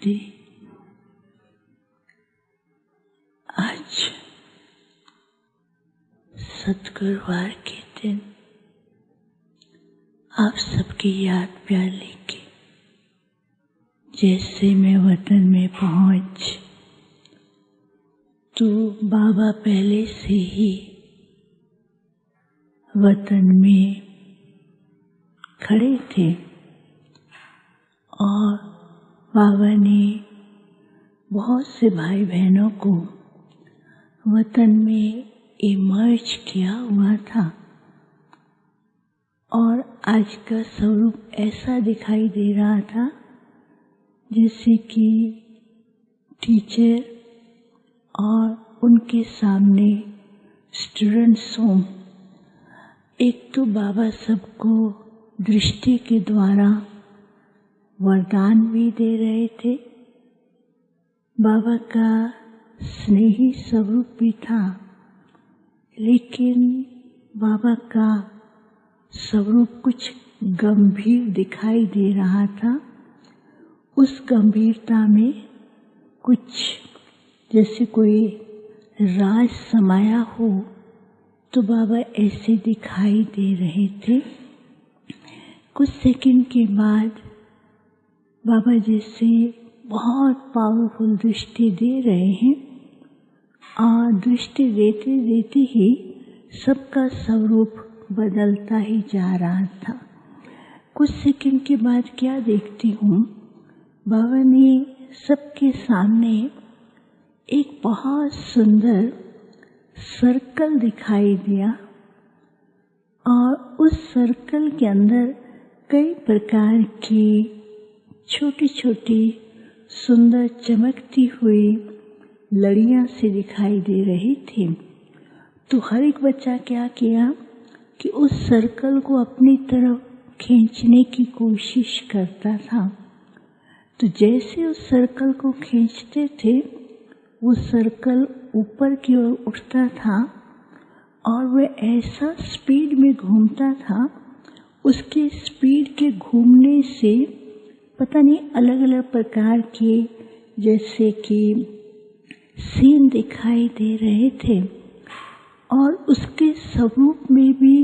नमस्ते। आज सतगुरुवार के दिन आप सबकी याद प्यार लेके जैसे मैं वतन में पहुंच तो बाबा पहले से ही वतन में खड़े थे और बाबा ने बहुत से भाई बहनों को वतन में इमर्ज किया हुआ था और आज का स्वरूप ऐसा दिखाई दे रहा था जैसे कि टीचर और उनके सामने स्टूडेंट्स हों। एक तो बाबा सबको दृष्टि के द्वारा वरदान भी दे रहे थे, बाबा का स्नेही स्वरूप भी था, लेकिन बाबा का स्वरूप कुछ गंभीर दिखाई दे रहा था। उस गंभीरता में कुछ जैसे कोई राज समाया हो तो बाबा ऐसे दिखाई दे रहे थे। कुछ सेकंड के बाद बाबा जैसे बहुत पावरफुल दृष्टि दे रहे हैं और दृष्टि देते देते ही सबका स्वरूप बदलता ही जा रहा था। कुछ सेकंड के बाद क्या देखती हूँ, बाबा ने सबके सामने एक बहुत सुंदर सर्कल दिखाई दिया और उस सर्कल के अंदर कई प्रकार की छोटी छोटी सुंदर चमकती हुई लड़ियां सी दिखाई दे रही थी। तो हर एक बच्चा क्या किया कि उस सर्कल को अपनी तरफ खींचने की कोशिश करता था। तो जैसे उस सर्कल को खींचते थे वो सर्कल ऊपर की ओर उठता था और वह ऐसा स्पीड में घूमता था, उसके स्पीड के घूमने से पता नहीं अलग अलग प्रकार के जैसे कि सीन दिखाई दे रहे थे और उसके स्वरूप में भी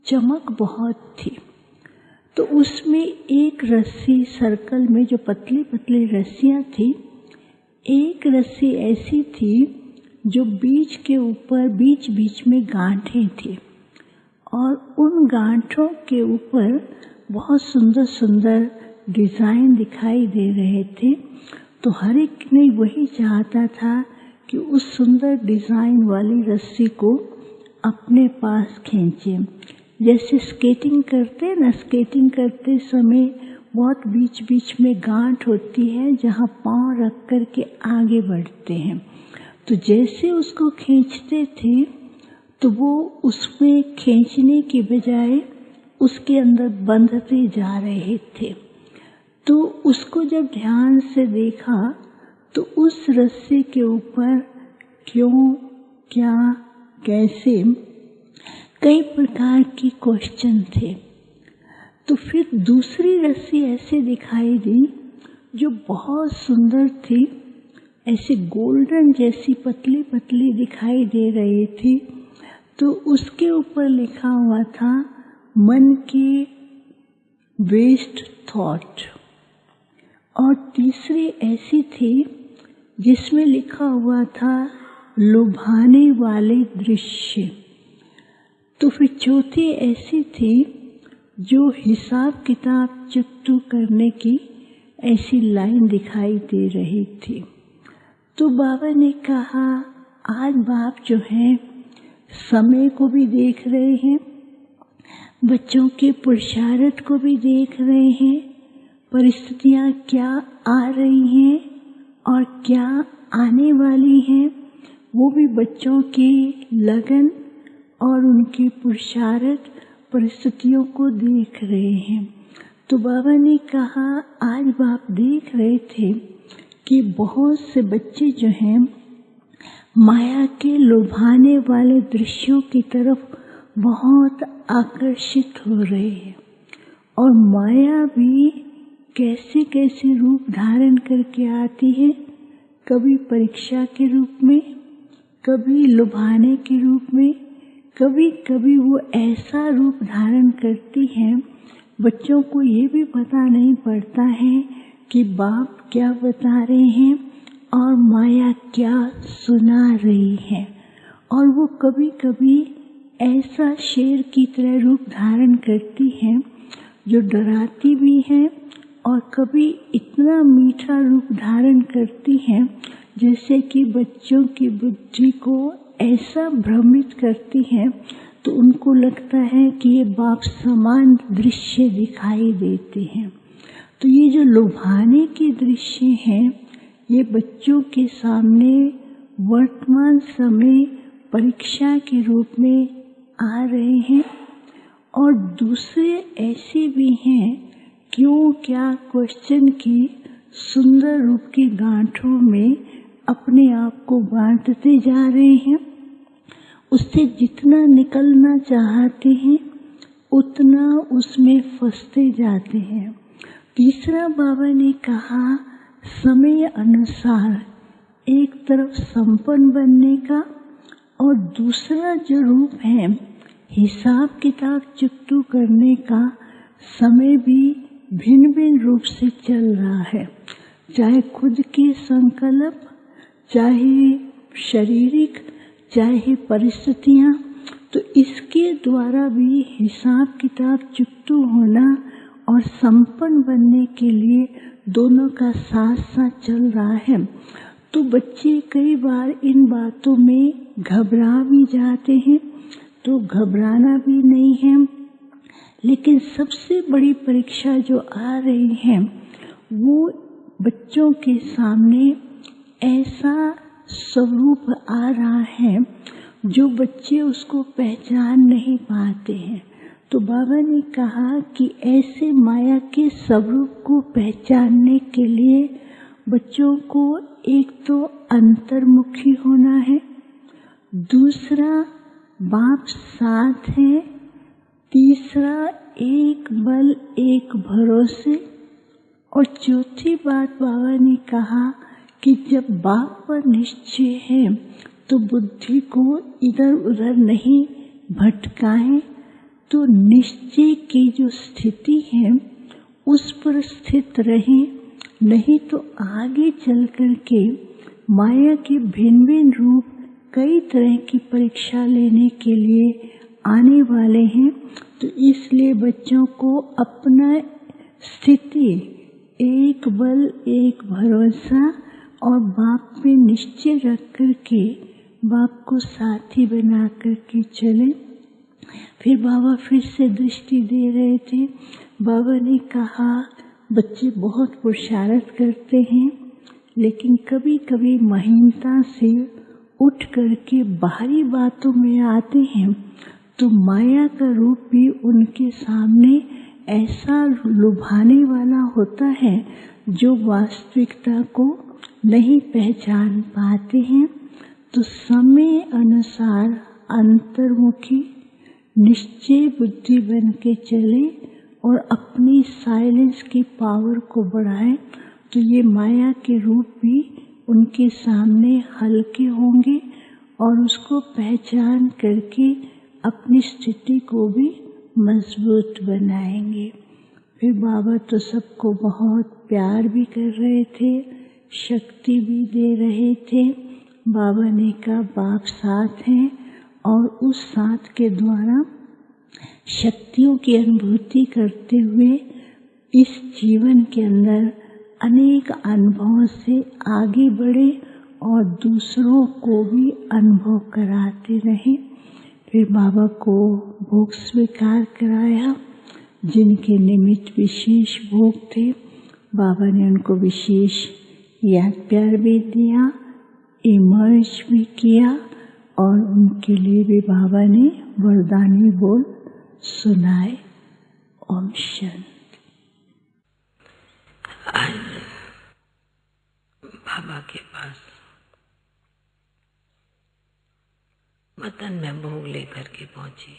चमक बहुत थी। तो उसमें एक रस्सी सर्कल में जो पतली पतली रस्सियां थी, एक रस्सी ऐसी थी जो बीच के ऊपर बीच बीच में गांठें थी और उन गांठों के ऊपर बहुत सुंदर सुंदर डिजाइन दिखाई दे रहे थे। तो हर एक ने वही चाहता था कि उस सुंदर डिजाइन वाली रस्सी को अपने पास खींचे। जैसे स्केटिंग करते ना, स्केटिंग करते समय बहुत बीच बीच में गांठ होती है जहाँ पांव रख कर के आगे बढ़ते हैं। तो जैसे उसको खींचते थे तो वो उसमें खींचने के बजाय उसके अंदर बंधते जा रहे थे। तो उसको जब ध्यान से देखा तो उस रस्सी के ऊपर क्यों, क्या, कैसे कई प्रकार के क्वेश्चन थे। तो फिर दूसरी रस्सी ऐसे दिखाई दी जो बहुत सुंदर थी, ऐसे गोल्डन जैसी पतली पतली दिखाई दे रही थी। तो उसके ऊपर लिखा हुआ था मन की वेस्ट थॉट। और तीसरी ऐसी थी जिसमें लिखा हुआ था लुभाने वाले दृश्य। तो फिर चौथी ऐसी थी जो हिसाब किताब चुकतू करने की ऐसी लाइन दिखाई दे रही थी। तो बाबा ने कहा आज बाप जो है समय को भी देख रहे हैं, बच्चों के पुरुषार्थ को भी देख रहे हैं, परिस्थितियाँ क्या आ रही हैं और क्या आने वाली हैं वो भी बच्चों की लगन और उनकी पुरुषार्थ परिस्थितियों को देख रहे हैं। तो बाबा ने कहा आज बाप देख रहे थे कि बहुत से बच्चे जो हैं माया के लुभाने वाले दृश्यों की तरफ बहुत आकर्षित हो रहे हैं और माया भी कैसे कैसे रूप धारण करके आती है, कभी परीक्षा के रूप में, कभी लुभाने के रूप में, कभी कभी वो ऐसा रूप धारण करती है बच्चों को ये भी पता नहीं पड़ता है कि बाप क्या बता रहे हैं और माया क्या सुना रही है। और वो कभी कभी ऐसा शेर की तरह रूप धारण करती है जो डराती भी है, और कभी इतना मीठा रूप धारण करती है जैसे कि बच्चों की बुद्धि को ऐसा भ्रमित करती है तो उनको लगता है कि ये बाप समान दृश्य दिखाई देते हैं। तो ये जो लुभाने के दृश्य हैं ये बच्चों के सामने वर्तमान समय परीक्षा के रूप में आ रहे हैं। और दूसरे ऐसे भी हैं क्यों क्या क्वेश्चन की सुंदर रूप की गांठों में अपने आप को बांटते जा रहे हैं। उससे जितना निकलना चाहते हैं उतना उसमें फंसते जाते हैं। तीसरा बाबा ने कहा समय अनुसार एक तरफ संपन्न बनने का और दूसरा जो रूप है हिसाब किताब चुकतू करने का समय भी भिन्न भिन्न रूप से चल रहा है, चाहे खुद के संकल्प, चाहे शारीरिक, चाहे परिस्थितियां। तो इसके द्वारा भी हिसाब किताब चुकतू होना और संपन्न बनने के लिए दोनों का साथ साथ चल रहा है। तो बच्चे कई बार इन बातों में घबरा भी जाते हैं, तो घबराना भी नहीं है। लेकिन सबसे बड़ी परीक्षा जो आ रही है वो बच्चों के सामने ऐसा स्वरूप आ रहा है जो बच्चे उसको पहचान नहीं पाते हैं। तो बाबा ने कहा कि ऐसे माया के स्वरूप को पहचानने के लिए बच्चों को एक तो अंतर्मुखी होना है, दूसरा बाप साथ है, तीसरा एक बल एक भरोसे, और चौथी बात बाबा ने कहा कि जब बाप पर निश्चय है तो बुद्धि को इधर उधर नहीं भटकाएं, तो निश्चय की जो स्थिति है उस पर स्थित रहें, नहीं तो आगे चल कर के माया के भिन्न भिन्न रूप कई तरह की परीक्षा लेने के लिए आने वाले हैं। तो इसलिए बच्चों को अपना स्थिति एक बल एक भरोसा और बाप पे निश्चय रख कर के बाप को साथी बना कर के चले। फिर बाबा फिर से दृष्टि दे रहे थे। बाबा ने कहा बच्चे बहुत पुरुषार्थ करते हैं लेकिन कभी कभी महीनता से उठ करके बाहरी बातों में आते हैं तो माया का रूप भी उनके सामने ऐसा लुभाने वाला होता है जो वास्तविकता को नहीं पहचान पाते हैं। तो समय अनुसार अंतर्मुखी निश्चय बुद्धि बन के चले और अपनी साइलेंस की पावर को बढ़ाएं, तो ये माया के रूप भी उनके सामने हल्के होंगे और उसको पहचान करके अपनी स्थिति को भी मजबूत बनाएंगे। फिर बाबा तो सबको बहुत प्यार भी कर रहे थे, शक्ति भी दे रहे थे। बाबा ने कहा बाप साथ हैं और उस साथ के द्वारा शक्तियों की अनुभूति करते हुए इस जीवन के अंदर अनेक अनुभवों से आगे बढ़े और दूसरों को भी अनुभव कराते रहे। फिर बाबा को भोग स्वीकार कराया, जिनके निमित्त विशेष भोग थे बाबा ने उनको विशेष याद प्यार भी दिया, इमर्ज भी किया और उनके लिए भी बाबा ने वरदानी बोल सुनाए। ओम शांति। आज बाबा के पास वतन में भोग लेकर के पहुंची।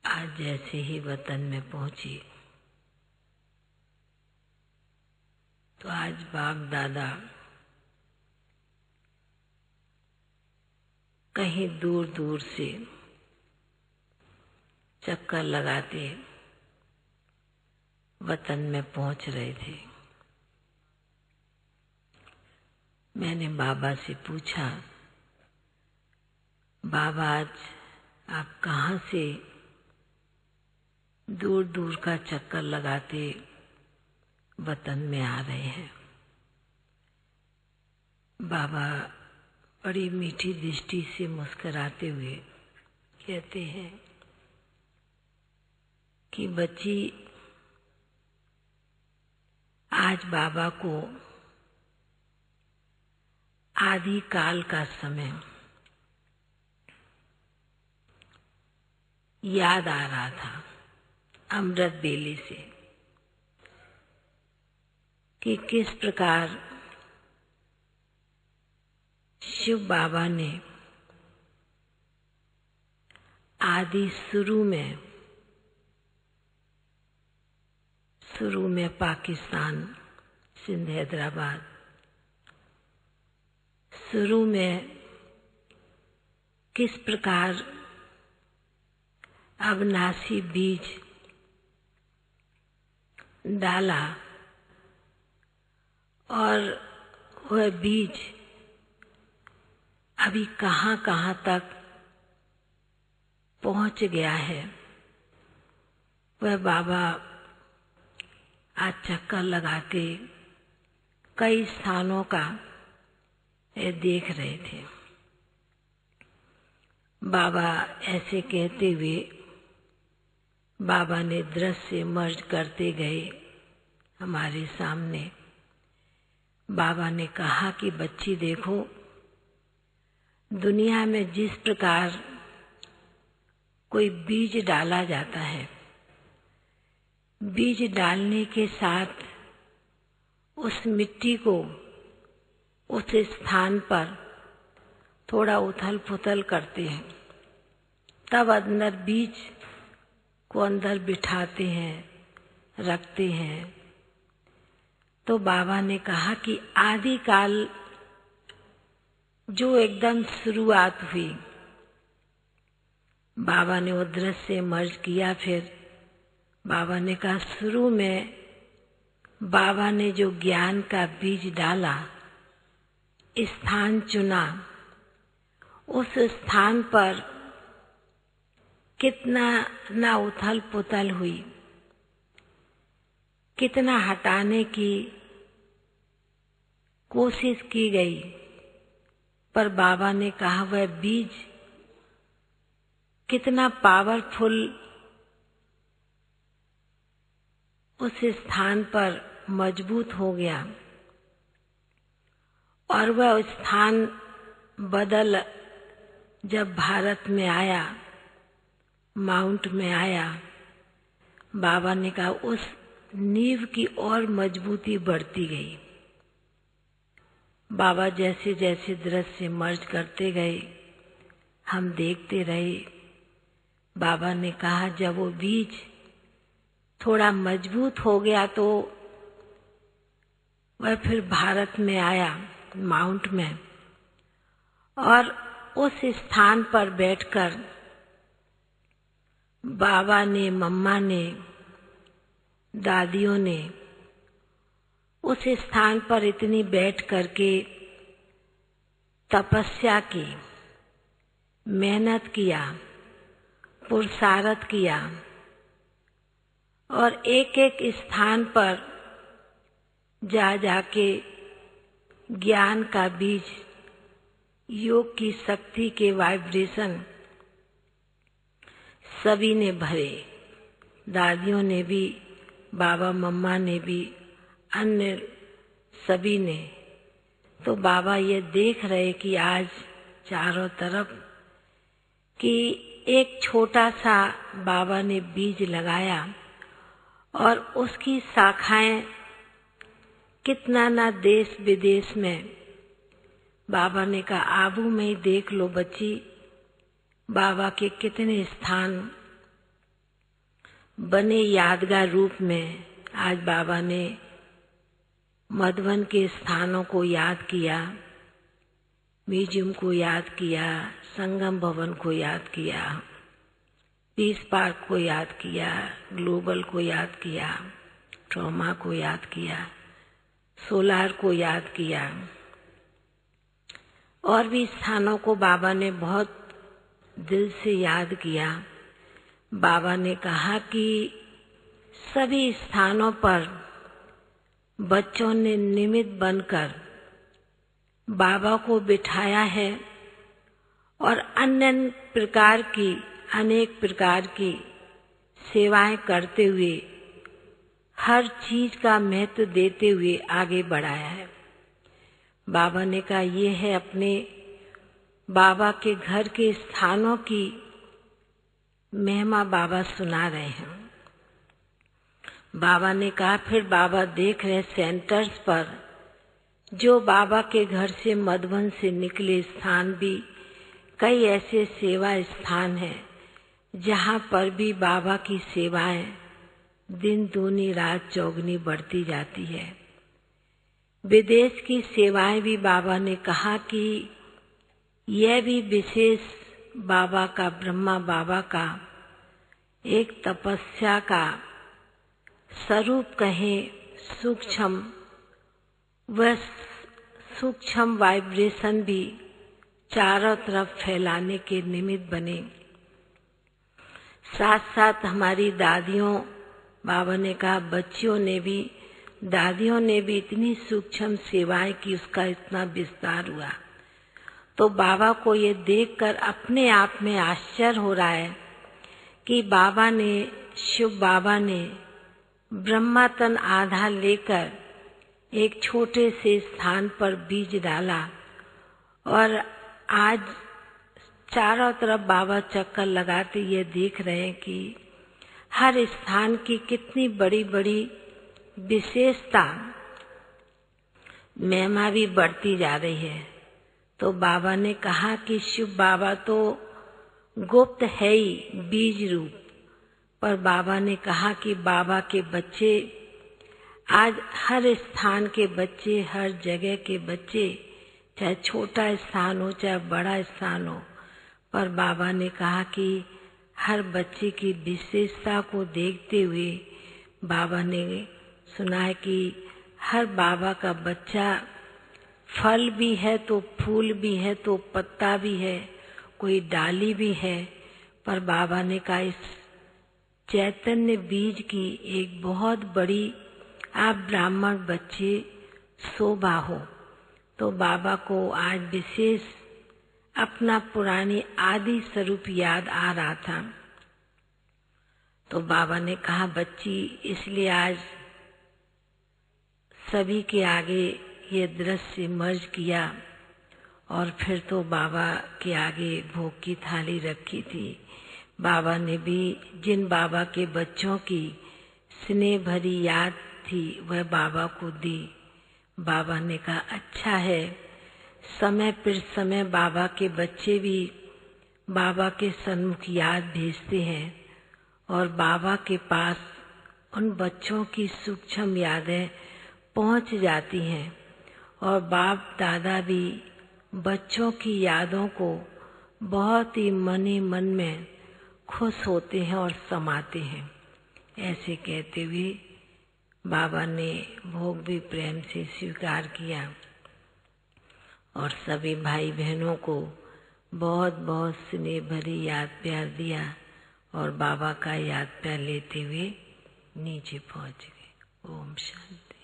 आज जैसे ही वतन में पहुंची तो आज बाप दादा कहीं दूर दूर से चक्कर लगाते वतन में पहुंच रहे थे। मैंने बाबा से पूछा, बाबा आज आप कहाँ से दूर दूर का चक्कर लगाते वतन में आ रहे हैं? बाबा बड़ी मीठी दृष्टि से मुस्कुराते हुए कहते हैं कि बच्ची, आज बाबा को आदि काल का समय याद आ रहा था अमृत बेले से कि किस प्रकार शिव बाबा ने आदि शुरू में पाकिस्तान, सिंध, हैदराबाद, शुरू में किस प्रकार अविनाशी बीज डाला और वह बीज अभी कहाँ कहाँ तक पहुंच गया है, वह बाबा आज चक्कर लगा के कई स्थानों का देख रहे थे। बाबा ऐसे कहते हुए बाबा ने दृश्य मर्ज करते गए हमारे सामने। बाबा ने कहा कि बच्ची देखो, दुनिया में जिस प्रकार कोई बीज डाला जाता है, बीज डालने के साथ उस मिट्टी को उस स्थान पर थोड़ा उथल पुथल करते हैं, तब अंदर बीज को अंदर बिठाते हैं, रखते हैं। तो बाबा ने कहा कि आदि काल जो एकदम शुरुआत हुई, बाबा ने वो दृश्य मर्ज किया। फिर बाबा ने कहा शुरू में बाबा ने जो ज्ञान का बीज डाला, स्थान चुना, उस स्थान पर कितना ना उथल पुथल हुई, कितना हटाने की कोशिश की गई, पर बाबा ने कहा वह बीज कितना पावरफुल उस स्थान पर मजबूत हो गया और वह स्थान बदल जब भारत में आया, माउंट में आया, बाबा ने कहा उस नींव की और मजबूती बढ़ती गई। बाबा जैसे जैसे दृश्य मर्ज करते गए, हम देखते रहे। बाबा ने कहा जब वो बीज थोड़ा मजबूत हो गया तो वह फिर भारत में आया, माउंट में, और उस स्थान पर बैठकर बाबा ने, मम्मा ने, दादियों ने उस स्थान पर इतनी बैठ करके तपस्या की, मेहनत किया, पुरुषार्थ किया और एक एक स्थान पर जा जाके ज्ञान का बीज, योग की शक्ति के वाइब्रेशन सभी ने भरे। दादियों ने भी, बाबा मम्मा ने भी, अन्य सभी ने। तो बाबा ये देख रहे कि आज चारों तरफ कि एक छोटा सा बाबा ने बीज लगाया और उसकी शाखाएं कितना ना देश विदेश में। बाबा ने कहा आबू में ही देख लो बच्ची, बाबा के कितने स्थान बने यादगार रूप में आज बाबा ने मधुबन के स्थानों को याद किया, म्यूजियम को याद किया, संगम भवन को याद किया, पीस पार्क को याद किया, ग्लोबल को याद किया, ट्रॉमा को याद किया, सोलार को याद किया और भी स्थानों को बाबा ने बहुत दिल से याद किया। बाबा ने कहा कि सभी स्थानों पर बच्चों ने निमित्त बनकर बाबा को बिठाया है और अनेक प्रकार की सेवाएं करते हुए हर चीज का महत्व देते हुए आगे बढ़ाया है। बाबा ने कहा ये है अपने बाबा के घर के स्थानों की महिमा बाबा सुना रहे हैं। बाबा ने कहा फिर बाबा देख रहे सेंटर्स पर जो बाबा के घर से मधुबन से निकले स्थान भी कई ऐसे सेवा स्थान हैं जहाँ पर भी बाबा की सेवाएं दिन दूनी रात चौगनी बढ़ती जाती है। विदेश की सेवाएं भी बाबा ने कहा कि यह भी विशेष बाबा का, ब्रह्मा बाबा का एक तपस्या का स्वरूप कहें, सूक्ष्म वाइब्रेशन भी चारों तरफ फैलाने के निमित्त बने। साथ साथ हमारी दादियों, बाबा ने कहा बच्चियों ने भी, दादियों ने भी इतनी सूक्ष्म सेवाएं की, उसका इतना विस्तार हुआ। तो बाबा को ये देखकर अपने आप में आश्चर्य हो रहा है कि बाबा ने, शिव बाबा ने ब्रह्मा तन आधा लेकर एक छोटे से स्थान पर बीज डाला और आज चारों तरफ बाबा चक्कर लगाते ये देख रहे हैं कि हर स्थान की कितनी बड़ी बड़ी विशेषता, महिमा भी बढ़ती जा रही है। तो बाबा ने कहा कि शिव बाबा तो गुप्त है ही, बीज रूप, पर बाबा ने कहा कि बाबा के बच्चे, आज हर स्थान के बच्चे, हर जगह के बच्चे, चाहे छोटा स्थान हो चाहे बड़ा स्थान हो, पर बाबा ने कहा कि हर बच्चे की विशेषता को देखते हुए बाबा ने सुना है कि हर बाबा का बच्चा फल भी है तो फूल भी है तो पत्ता भी है, कोई डाली भी है, पर बाबा ने कहा इस चैतन्य बीज की एक बहुत बड़ी आप ब्राह्मण बच्चे शोभा हो। तो बाबा को आज विशेष अपना पुरानी आदि स्वरूप याद आ रहा था। तो बाबा ने कहा बच्ची, इसलिए आज सभी के आगे ये दृश्य मर्ज किया और फिर तो बाबा के आगे भोग की थाली रखी थी। बाबा ने भी जिन बाबा के बच्चों की स्नेह भरी याद थी वह बाबा को दी। बाबा ने कहा अच्छा है, समय पर समय बाबा के बच्चे भी बाबा के सन्मुख याद भेजते हैं और बाबा के पास उन बच्चों की सूक्ष्म यादें पहुंच जाती हैं और बाप दादा भी बच्चों की यादों को बहुत ही मन में खुश होते हैं और समाते हैं। ऐसे कहते हुए बाबा ने भोग भी प्रेम से स्वीकार किया और सभी भाई बहनों को बहुत बहुत स्नेह भरी याद प्यार दिया और बाबा का याद प्यार लेते हुए नीचे पहुंच गए। ओम शांति।